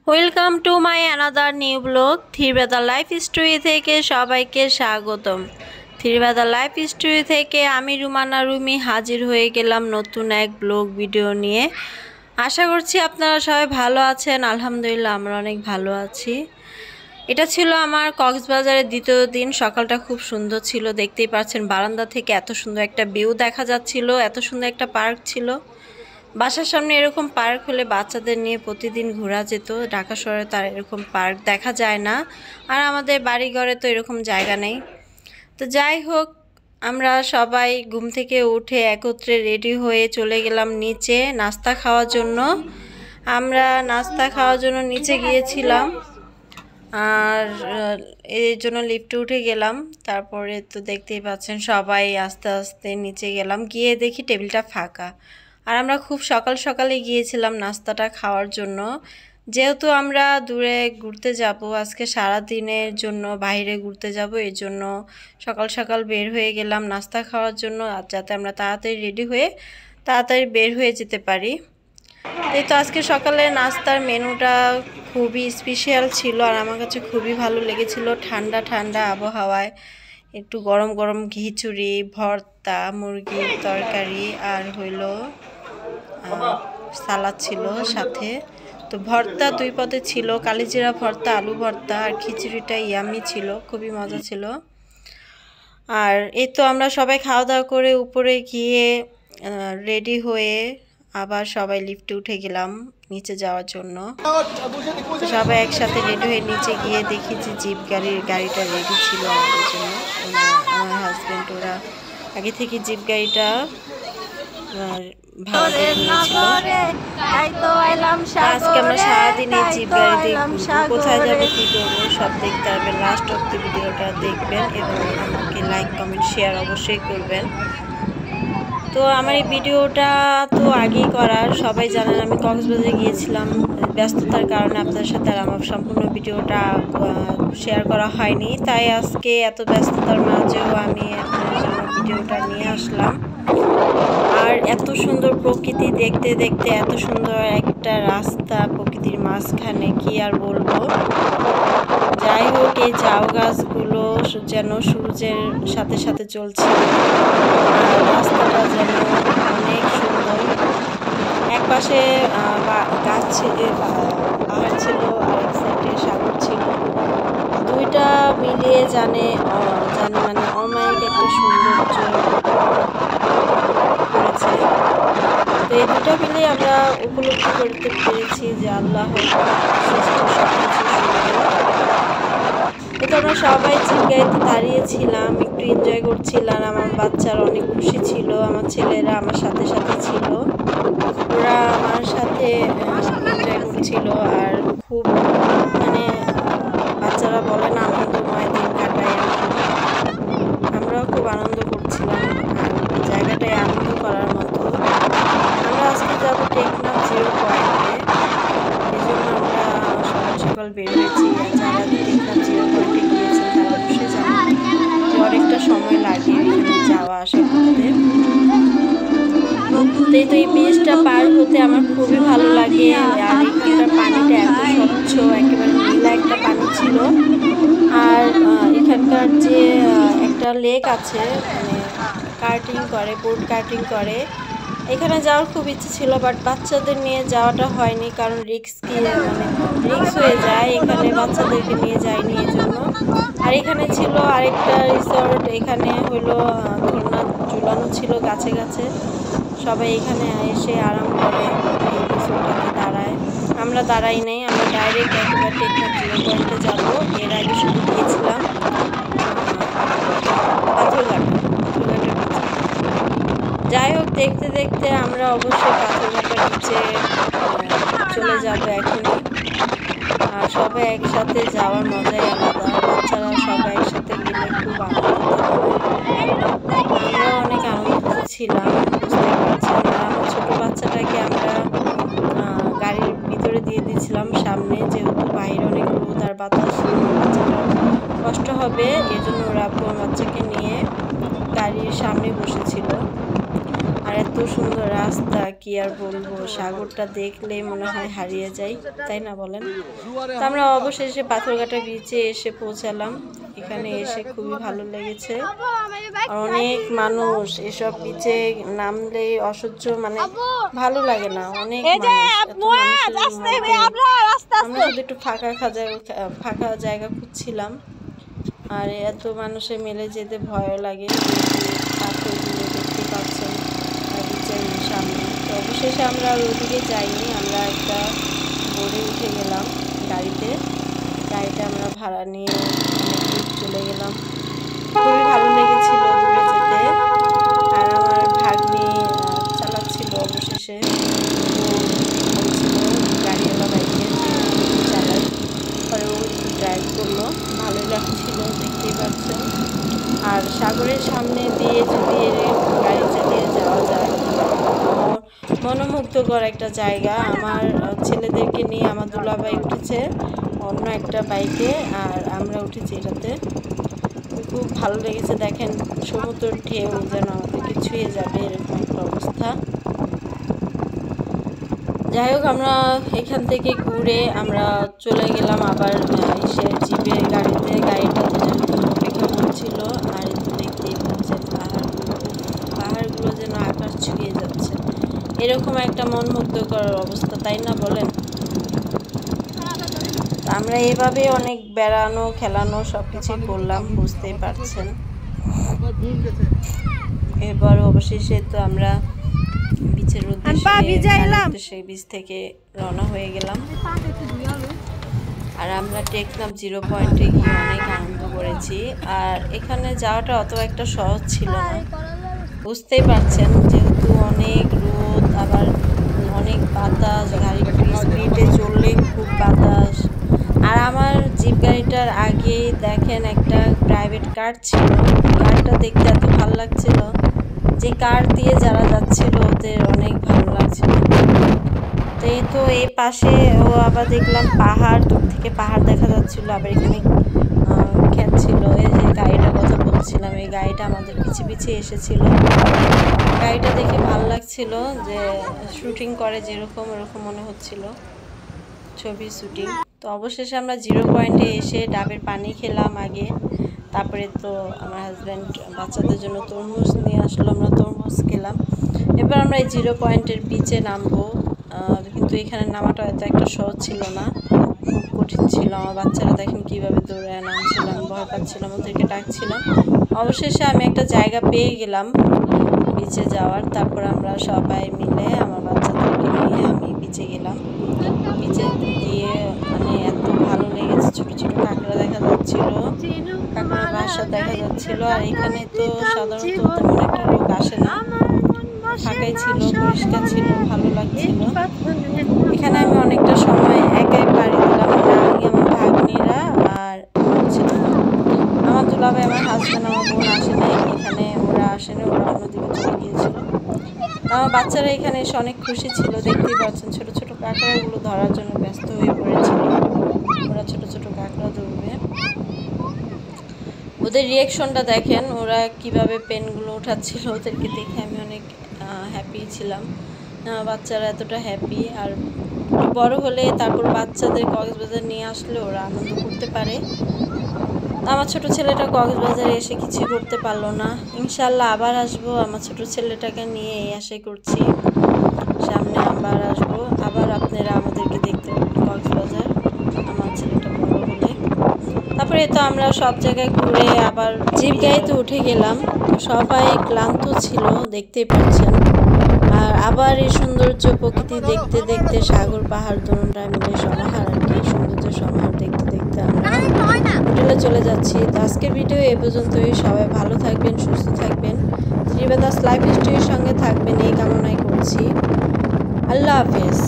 Welcome to my another new blog থিরবেদা life story থেকে সবাইকে স্বাগতম। থিরবেদা লাইফ স্টোরি থেকে আমি রুমানা রুমি হাজির হয়ে গেলাম নতুন এক ব্লগ ভিডিও নিয়ে। আশা করছি আপনারা সবাই ভালো আছেন। আলহামদুলিল্লাহ আমরা অনেক ভালো আছি। এটা ছিল আমার কক্সবাজারের দ্বিতীয় দিন। সকালটা খুব সুন্দর ছিল, দেখতেই পাচ্ছেন বারান্দা থেকে এত সুন্দর একটা ভিউ দেখা যাচ্ছিল, এত সুন্দর একটা পার্ক ছিল। বাসার সামনে এরকম পার্ক হলে বাচ্চাদের নিয়ে প্রতিদিন ঘোরা যেত। ঢাকা শহরে তার এরকম পার্ক দেখা যায় না, আর আমাদের বাড়িঘরে তো এরকম জায়গা নেই। তো যাই হোক, আমরা সবাই ঘুম থেকে উঠে একত্রে রেডি হয়ে চলে গেলাম নিচে নাস্তা খাওয়ার জন্য। আমরা নাস্তা খাওয়ার জন্য নিচে গিয়েছিলাম, আর এই জন্য লিফটে উঠে গেলাম। তারপরে তো দেখতেই পাচ্ছেন সবাই আস্তে আস্তে নিচে গেলাম, গিয়ে দেখি টেবিলটা ফাঁকা। আর আমরা খুব সকাল সকালে গিয়েছিলাম নাস্তাটা খাওয়ার জন্য, যেহেতু আমরা দূরে ঘুরতে যাব, আজকে সারা দিনের জন্য বাইরে ঘুরতে যাব। এই জন্য সকাল সকাল বের হয়ে গেলাম নাস্তা খাওয়ার জন্য, আর যাতে আমরা তাড়াতাড়ি রেডি হয়ে তাড়াতাড়ি বের হয়ে যেতে পারি। এই তো আজকে সকালে নাস্তার মেনুটা খুবই স্পেশাল ছিল, আর আমার কাছে খুবই ভালো লেগেছিল। ঠান্ডা ঠান্ডা আবহাওয়ায় একটু গরম গরম খিচুড়ি, ভর্তা, মুরগির তরকারি, আর হইল সালাদ ছিল সাথে। তো ভর্তা দুই পদে ছিল, কালিজিরা ভর্তা, আলু ভর্তা, আর খিচুড়িটা ইয়ামি ছিল, খুবই মজা ছিল। আর এই তো আমরা সবাই খাওয়া দাওয়া করে উপরে গিয়ে রেডি হয়ে আবার সবাই লিফটে উঠে গেলাম নিচে যাওয়ার জন্য। সবাই একসাথে রেডি হয়ে নিচে গিয়ে দেখি যে জিপ গাড়িটা রেডি ছিল আমাদের জন্য। আমার হাজব্যান্ড ওরা আগে থেকে জিপ গাড়িটা ভাড়া করে নিয়েছিল। আজকে আমরা সারাদিন এই জিপ গাড়িতে কোথায় যাবো, কী করবো সব দেখতে পারবেন। লাস্ট অব্দি ভিডিওটা দেখবেন এবং আমাকে লাইক কমেন্ট শেয়ার অবশ্যই করবেন। তো আমার এই ভিডিওটা তো আগেই করার, সবাই জানেন আমি কক্সবাজারে গিয়েছিলাম, ব্যস্ততার কারণে আপনাদের সাথে আর আমার সম্পূর্ণ ভিডিওটা শেয়ার করা হয়নি। তাই আজকে এত ব্যস্ততার মাঝেও আমি আপনাদের জন্য ভিডিওটা নিয়ে আসলাম। আর এত সুন্দর প্রকৃতি দেখতে দেখতে, এত সুন্দর একটা রাস্তা প্রকৃতির মাঝখানে, কি আর বলবো। যাই হোক, এই ঝাউ গাছগুলো যেন সূর্যের সাথে সাথে চলছে, আর রাস্তাটা যেন অনেক সুন্দর। এক পাশে গাছ ছিল, পাহাড় ছিল, আর এক সাইডে সাগর ছিল। দুইটা মিলিয়ে জানে মানে অমায়িক একটা সৌন্দর্য করেছে। তো এই দুটো মিলে আমরা উপলব্ধি করতে পেরেছি যে আল্লাহ সৃষ্টি সবকিছু সুন্দর। তো আমরা সবাই জিপ গাড়িতে দাঁড়িয়েছিলাম, একটু এনজয় করছিলাম। আমার বাচ্চারা অনেক খুশি ছিল, আমার ছেলেরা আমার সাথে সাথে ছিল, ওরা আমার সাথে এনজয় করছিল। আর খুব মানে বাচ্চারা বলে না আনন্দময় দিন কাটায়, আমরাও খুব আনন্দ করছিলাম। আর জায়গাটায় আনন্দ করার মতো। আমরা আজকে যাবো টেকনাফ জিরো পয়েন্টে, এই জন্য আমরা সকাল সকাল বের হয়েছি। আর যারা টেকনাফ জিরো পয়েন্টে গিয়েছেন তারা অবশ্যই জানেন যে অনেকটা সময় লাগে এখানে যাওয়া আসা করতে। তো এই ব্রিজটা পার হতে আমার খুবই ভালো লাগে। আর এখানকার পানিটা এত স্বচ্ছ, একেবারে নীলা একটা পানি ছিল। আর এখানকার যে একটা লেক আছে, মানে কার্টিং করে, বোট কার্টিং করে, এখানে যাওয়ার খুব ইচ্ছে ছিল, বাট বাচ্চাদের নিয়ে যাওয়াটা হয়নি, কারণ রিক্স হয়ে যায়, এখানে বাচ্চাদেরকে নিয়ে যায়নি এই জন্য। আর এখানে ছিল আরেকটা রিসর্ট, এখানে হলো দোলনা ঝুলানো ছিল গাছে গাছে, সবাই এখানে এসে আরাম করে, এই রিসোর্টটাতে দাঁড়ায়। আমরা দাঁড়াই নেই, আমরা ডাইরেক্ট একবার টেকনাফ জিরো পয়েন্টে যাবো। এর আগে শুধু গিয়েছিলাম পাথরঘাটের নিচে। যাই হোক, দেখতে দেখতে আমরা অবশ্যই পাথরঘাটের নিচে চলে যাবো এখনই। আর সবাই একসাথে যাওয়ার মজাই আলাদা, বাচ্চারা সবাই একসাথে গেলে খুব আনন্দ হয়। আমরা অনেক আনন্দিত ছিলাম, বুঝতে পারছেন। আর আমার ছোটো বাচ্চাটাকে আমরা গাড়ির ভিতরে দিয়ে দিয়েছিলাম সামনে, যেহেতু বাইরে অনেক রোদ আর বাতাস, বাচ্চাটার কষ্ট হবে, এই জন্য ওরা বাচ্চাকে নিয়ে গাড়ির সামনে বসেছিল। আর এত সুন্দর রাস্তা, কি আর বলবো, সাগরটা দেখলে মনে হয় হারিয়ে যাই, তাই না বলেন? তো আমরা অবশেষে পাথরঘাটা বিচে এসে পৌঁছালাম। এখানে এসে খুবই ভালো লেগেছে। আর অনেক মানুষ, এসব বিচে নামলে অসহ্য, মানে ভালো লাগে না, অনেক মানুষ। আমরা শুধু একটু ফাঁকা জায়গা খুঁজছিলাম, আর এত মানুষে মেলে যেতে ভয় লাগে। পাথরগুলো দেখতে পাচ্ছেন বিচের সামনে। তো অবশেষে আমরা আর ওদিকে যাইনি, আমরা একটা বোর্ডে উঠে গেলাম গাড়িটা আমরা ভাড়া নিয়ে অনেক দূর চলে গেলাম। খুবই ভালো লেগেছিল দূরে যেতে। আর আমার ভাগ্নি চালাচ্ছিল অবশেষে, বলছিল গাড়িওয়ালা ভাইকে যে চালাই, পরে ও ড্রাইভ করলো, ভালোই লাগছিল, দেখতেই পাচ্ছেন। আর সাগরের সামনে দিয়ে যদি গাড়ি চালিয়ে যাওয়া যায়, মনোমুগ্ধকর একটা জায়গা। আমার ছেলেদেরকে নিয়ে আমার দুলাভাই উঠেছে অন্য একটা বাইকে, আর আমরা উঠেছি এটাতে। খুব ভালো লেগেছে। দেখেন সমুদ্রের ঢেউ যেন আমাদেরকে ছুঁয়ে যাবে, এরকম একটা অবস্থা। যাই হোক, আমরা এখান থেকে ঘুরে আমরা চলে গেলাম আবার জিপের গাড়িতে। গাড়িটা অপেক্ষা করছিল। আর দেখতেই পাচ্ছেন পাহাড়গুলো যেন আকাশ ছুঁয়ে যাচ্ছে, এরকম একটা মনমুগ্ধকর অবস্থা, তাই না বলেন? আমরা এভাবে অনেক বেড়ানো খেলানো সবকিছু করলাম, বুঝতেই পারছেন। এরপর অবশেষে তো আমরা বিচের উদ্দেশ্যে বিচ থেকে রওনা হয়ে গেলাম। আর আমরা টেকনাফ 0 পয়েন্টে গিয়ে অনেক আনন্দ করেছি। আর এখানে যাওয়াটা অত একটা সহজ ছিল না, বুঝতেই পারছেন, যেহেতু অনেক রোদ, আবার অনেক বাতাস, গাড়ি স্পিডে চললে খুব বাতাস। আর আমার জিপ গাড়িটার আগে দেখেন একটা প্রাইভেট কার ছিল, কারটা দেখতে এত ভালো লাগছিল, যে কার দিয়ে যারা যাচ্ছিল ওদের অনেক ভালো লাগছিল। তো এই পাশে আবার দেখলাম পাহাড়, দূর থেকে পাহাড় দেখা যাচ্ছিল। আবার এখানে ক্ষেত ছিল। এই যে গাড়িটার কথা বলছিলাম, এই গাড়িটা আমাদের পিছিয়ে এসেছিল। গাড়িটা দেখে ভালো লাগছিল, যে শুটিং করে যেরকম ওরকম মনে হচ্ছিল, ছবি শুটিং। তো অবশেষে আমরা 0 পয়েন্টে এসে ডাবের পানি খেলাম আগে, তারপরে তো আমার হাজব্যান্ড বাচ্চাদের জন্য তরমুজ নিয়ে আসলো, আমরা তরমুজ খেলাম। এবার আমরা এই 0 পয়েন্টের বিচে নামবো, কিন্তু এখানে নামাটা এত একটা সহজ ছিল না, খুব কঠিন ছিল। আমার বাচ্চারা দেখেন কীভাবে দৌড়ে নামছিলাম, ভয় পাচ্ছিলাম, ওদেরকে ডাকছিলাম। অবশেষে আমি একটা জায়গা পেয়ে গেলাম বিচে যাওয়ার। তারপর আমরা সবাই মিলে আমার বাচ্চাদেরকে নিয়ে আমি বিচে গেলাম। বিচে গিয়ে মানে এত ভালো লেগেছে, ছোটো ছোটো কাঁকড়া দেখা যাচ্ছিল, কাঁকড়া বাসা দেখা যাচ্ছিল। আর এখানে তো সাধারণত তেমন একটা লোক আসে না, ফাঁকাই ছিল, পরিষ্কার ছিল, ভালো লাগছিল। এখানে আমি অনেকটা সময় একাই পাড়ি দিলাম, মানে আমি, আমার ভাগ্নিরা আর আমার দুলাভাই, আমার হাজব্যান্ড, আমার বোন আসে নাই এখানে, ওরা আসেনি, ওরা অন্যদিকে চলে গিয়েছিল। আমার বাচ্চারা এখানে এসে অনেক খুশি ছিল, দেখতেই পাচ্ছেন ছোটো ছোটো কাঁকড়াগুলো ধরার জন্য ব্যস্ত হয়ে পড়েছিল। ওরা ছোটো ছোটো কাঁকড়া ধরবে। ওদের রিয়াকশনটা দেখেন, ওরা কিভাবে পেনগুলো উঠাচ্ছিল, ওদেরকে দেখে আমি অনেক হ্যাপি ছিলাম। বাচ্চারা এতটা হ্যাপি। আর বড় হলে তারপর বাচ্চাদের কক্সবাজার নিয়ে আসলে ওরা আনন্দ করতে পারে। আমার ছোট ছেলেটা কক্সবাজারে এসে কিছুই করতে পারলো না। ইনশাল্লাহ আবার আসবো, আমার ছোট ছেলেটাকে নিয়ে এই আশাই করছি, সামনে আবার আসবো, আবার আপনারা আমাদেরকে দেখতে পাবেন কক্সবাজার, আমার ছেলেটা বড় হলে। তারপরে তো আমরা সব জায়গায় ঘুরে আবার জিপ গাড়িতে উঠে গেলাম। সবাই ক্লান্ত ছিল, দেখতেই পাচ্ছেন। আর আবার এই সৌন্দর্য প্রকৃতি দেখতে দেখতে, সাগর পাহাড় দুটোটা মিলে সমাহার, আর কি সৌন্দর্য সমাহার দেখতে দেখতে আমরা হোটেলে চলে যাচ্ছি। তো আজকের ভিডিও এ পর্যন্তই। সবাই ভালো থাকবেন, সুস্থ থাকবেন, ত্রিবেদাস লাইফ স্টোরির সঙ্গে থাকবেন, এই কামনাই করছি। আল্লাহ হাফেজ।